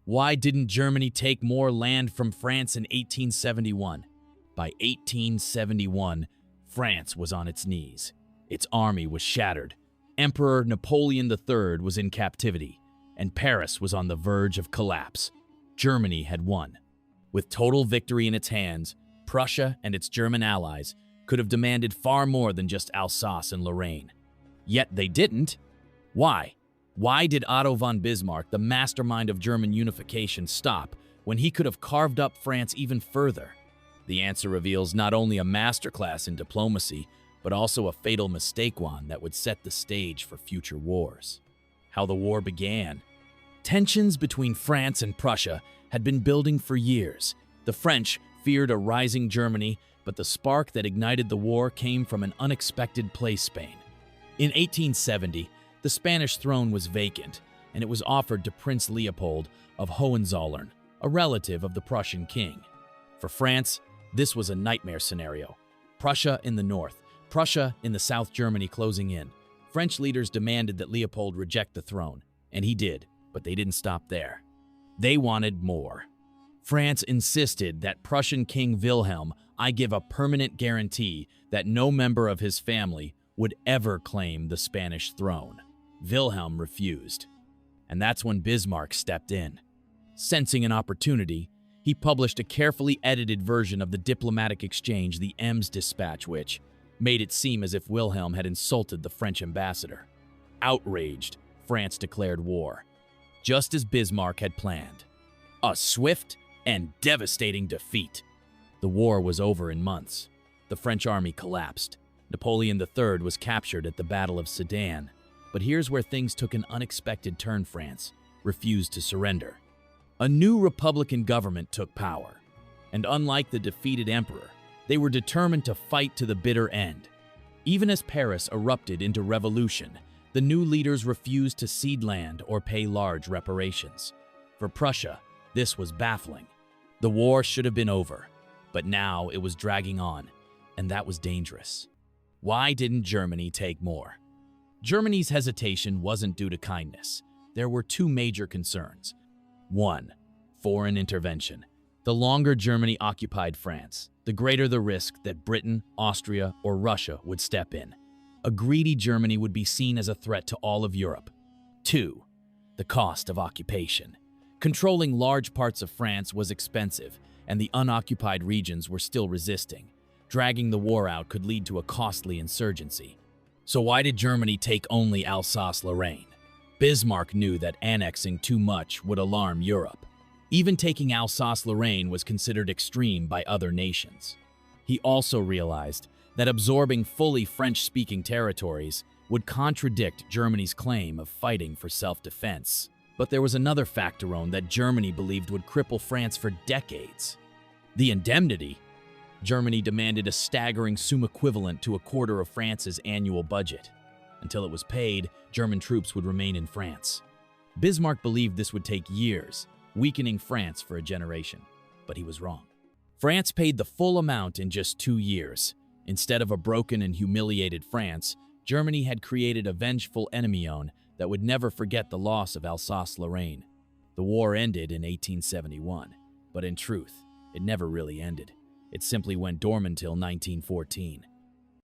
Why didn't Germany take more land from France in 1871? By 1871, France was on its knees. Its army was shattered. Emperor Napoleon III was in captivity, and Paris was on the verge of collapse. Germany had won. With total victory in its hands, Prussia and its German allies could have demanded far more than just Alsace and Lorraine. Yet they didn't. Why? Why did Otto von Bismarck, the mastermind of German unification, stop when he could have carved up France even further? The answer reveals not only a masterclass in diplomacy, but also a fatal mistake one that would set the stage for future wars. How the war began. Tensions between France and Prussia had been building for years. The French feared a rising Germany, but the spark that ignited the war came from an unexpected place: Spain. In 1870, the Spanish throne was vacant, and it was offered to Prince Leopold of Hohenzollern, a relative of the Prussian king. For France, this was a nightmare scenario. Prussia in the north, Prussia in the South, Germany closing in. French leaders demanded that Leopold reject the throne, and he did, but they didn't stop there. They wanted more. France insisted that Prussian King Wilhelm I give a permanent guarantee that no member of his family would ever claim the Spanish throne. Wilhelm refused, and that's when Bismarck stepped in. Sensing an opportunity, he published a carefully edited version of the diplomatic exchange, the Ems Dispatch, which made it seem as if Wilhelm had insulted the French ambassador. Outraged, France declared war, just as Bismarck had planned. A swift and devastating defeat. The war was over in months. The French army collapsed. Napoleon III was captured at the Battle of Sedan. But here's where things took an unexpected turn. France refused to surrender. A new Republican government took power, and unlike the defeated emperor, they were determined to fight to the bitter end. Even as Paris erupted into revolution, the new leaders refused to cede land or pay large reparations. For Prussia, this was baffling. The war should have been over, but now it was dragging on, and that was dangerous. Why didn't Germany take more? Germany's hesitation wasn't due to kindness. There were two major concerns. 1. Foreign intervention. The longer Germany occupied France, the greater the risk that Britain, Austria, or Russia would step in. A greedy Germany would be seen as a threat to all of Europe. 2. The cost of occupation. Controlling large parts of France was expensive, and the unoccupied regions were still resisting. Dragging the war out could lead to a costly insurgency. So why did Germany take only Alsace-Lorraine? Bismarck knew that annexing too much would alarm Europe. Even taking Alsace-Lorraine was considered extreme by other nations. He also realized that absorbing fully French-speaking territories would contradict Germany's claim of fighting for self-defense. But there was another factor that Germany believed would cripple France for decades: the indemnity. Germany demanded a staggering sum equivalent to a quarter of France's annual budget. Until it was paid, German troops would remain in France. Bismarck believed this would take years, weakening France for a generation. But he was wrong. France paid the full amount in just 2 years. Instead of a broken and humiliated France, Germany had created a vengeful enemy that would never forget the loss of Alsace-Lorraine. The war ended in 1871, but in truth, it never really ended. It simply went dormant until 1914.